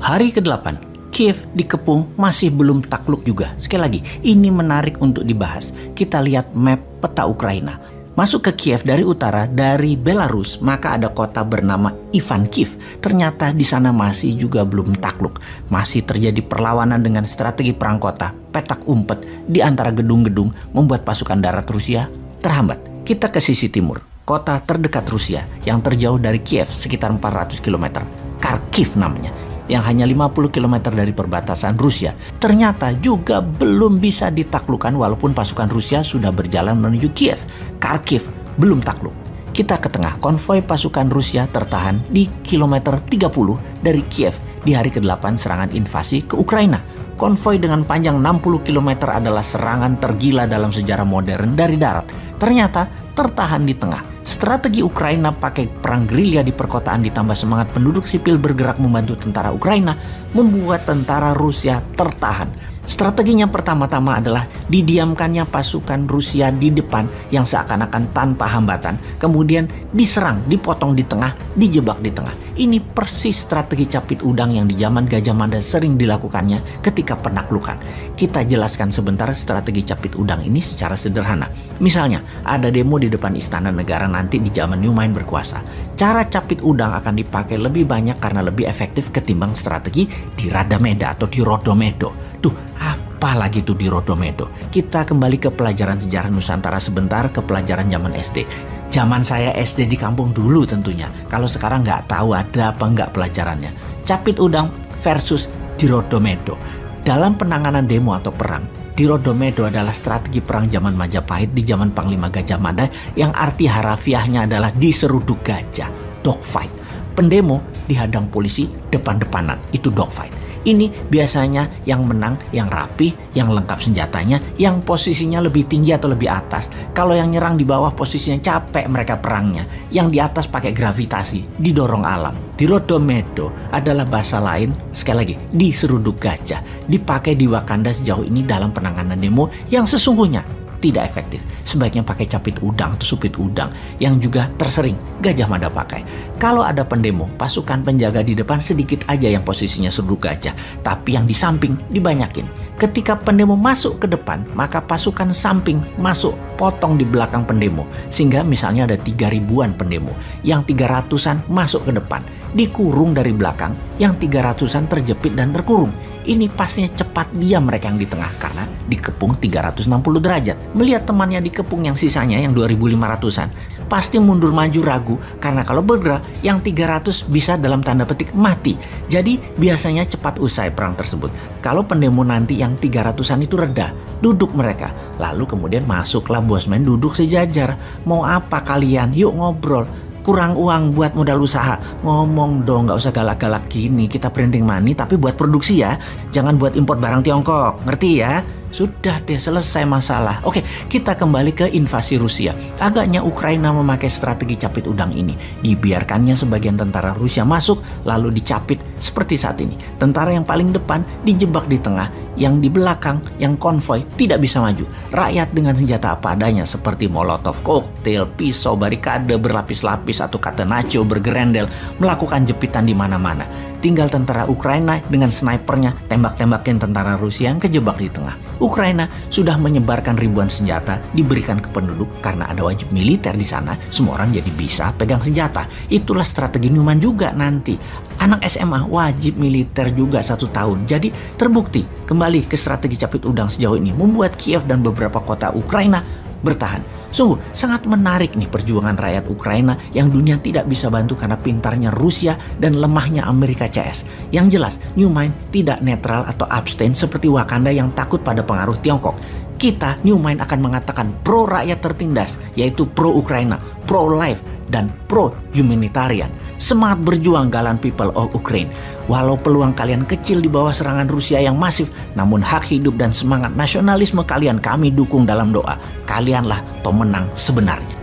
Hari ke-8, Kiev dikepung masih belum takluk juga. Sekali lagi, ini menarik untuk dibahas. Kita lihat map peta Ukraina. Masuk ke Kiev dari utara, dari Belarus, maka ada kota bernama Ivankiv. Ternyata di sana masih juga belum takluk. Masih terjadi perlawanan dengan strategi perang kota, petak umpet di antara gedung-gedung membuat pasukan darat Rusia terhambat. Kita ke sisi timur, kota terdekat Rusia yang terjauh dari Kiev sekitar 400 km. Kharkiv namanya, yang hanya 50 km dari perbatasan Rusia, ternyata juga belum bisa ditaklukkan walaupun pasukan Rusia sudah berjalan menuju Kiev. Kharkiv belum takluk. Kita ke tengah, konvoi pasukan Rusia tertahan di kilometer 30 dari Kiev di hari ke-8 serangan invasi ke Ukraina. Konvoi dengan panjang 60 km adalah serangan tergila dalam sejarah modern dari darat. Ternyata tertahan di tengah. Strategi Ukraina pakai perang gerilya di perkotaan ditambah semangat penduduk sipil bergerak membantu tentara Ukraina membuat tentara Rusia tertahan. Strateginya pertama-tama adalah didiamkannya pasukan Rusia di depan yang seakan-akan tanpa hambatan, kemudian diserang, dipotong di tengah, dijebak di tengah. Ini persis strategi capit udang yang di zaman Gajah Mada sering dilakukannya ketika penaklukan. Kita jelaskan sebentar strategi capit udang ini secara sederhana. Misalnya, ada demo di depan Istana Negara nanti di zaman Nyumain berkuasa. Cara capit udang akan dipakai lebih banyak karena lebih efektif ketimbang strategi di Radameda atau di Rodomedo. Apalagi tuh di Rodomedo. Kita kembali ke pelajaran sejarah Nusantara sebentar, ke pelajaran zaman SD. Zaman saya SD di kampung dulu tentunya. Kalau sekarang nggak tahu ada apa nggak pelajarannya. Capit udang versus di Rodomedo. Dalam penanganan demo atau perang, di Rodomedo adalah strategi perang zaman Majapahit di zaman Panglima Gajah Mada yang arti harafiahnya adalah diseruduk gajah, dogfight. Pendemo dihadang polisi depan-depanan, itu dogfight. Ini biasanya yang menang, yang rapi, yang lengkap senjatanya, yang posisinya lebih tinggi atau lebih atas. Kalau yang nyerang di bawah posisinya capek mereka perangnya. Yang di atas pakai gravitasi, didorong alam. Di Rodomedo adalah bahasa lain, sekali lagi, diseruduk gajah. Dipakai di Wakanda sejauh ini dalam penanganan demo yang sesungguhnya tidak efektif. Sebaiknya pakai capit udang atau supit udang yang juga tersering Gajah Mada pakai. Kalau ada pendemo, pasukan penjaga di depan sedikit aja yang posisinya seruduk gajah, tapi yang di samping dibanyakin. Ketika pendemo masuk ke depan, maka pasukan samping masuk potong di belakang pendemo. Sehingga misalnya ada 3.000-an pendemo, yang 300-an masuk ke depan, dikurung dari belakang, yang 300-an terjepit dan terkurung. Ini pastinya cepat diam mereka yang di tengah karena dikepung 360 derajat. Melihat temannya dikepung yang sisanya yang 2.500-an, pasti mundur maju ragu karena kalau bergerak yang 300 bisa dalam tanda petik mati. Jadi biasanya cepat usai perang tersebut. Kalau pendemo nanti yang 300-an itu reda, duduk mereka. Lalu kemudian masuklah bosman duduk sejajar. Mau apa kalian? Yuk ngobrol. Kurang uang buat modal usaha, ngomong dong, nggak usah galak-galak gini. Kita printing money tapi buat produksi ya, jangan buat import barang Tiongkok, ngerti ya? Sudah deh, selesai masalah. Oke, kita kembali ke invasi Rusia. Agaknya Ukraina memakai strategi capit udang ini. Dibiarkannya sebagian tentara Rusia masuk, lalu dicapit seperti saat ini. Tentara yang paling depan dijebak di tengah, yang di belakang, yang konvoi tidak bisa maju. Rakyat dengan senjata apa adanya seperti molotov koktail, pisau, barikade berlapis-lapis atau catenaccio bergerendel melakukan jepitan di mana-mana. Tinggal tentara Ukraina dengan snipernya tembak-tembakin tentara Rusia yang kejebak di tengah. Ukraina sudah menyebarkan ribuan senjata diberikan ke penduduk karena ada wajib militer di sana. Semua orang jadi bisa pegang senjata. Itulah strategi Newman juga nanti. Anak SMA wajib militer juga 1 tahun. Jadi terbukti kembali ke strategi capit udang sejauh ini membuat Kiev dan beberapa kota Ukraina bertahan. Sungguh sangat menarik nih perjuangan rakyat Ukraina yang dunia tidak bisa bantu karena pintarnya Rusia dan lemahnya Amerika CS. Yang jelas, New Mind tidak netral atau abstain seperti Wakanda yang takut pada pengaruh Tiongkok. Kita, New Mind, akan mengatakan pro rakyat tertindas, yaitu pro Ukraina, pro life, dan pro humanitarian. Semangat berjuang galan people of Ukraine. Walau peluang kalian kecil di bawah serangan Rusia yang masif, namun hak hidup dan semangat nasionalisme kalian kami dukung dalam doa. Kalianlah pemenang sebenarnya.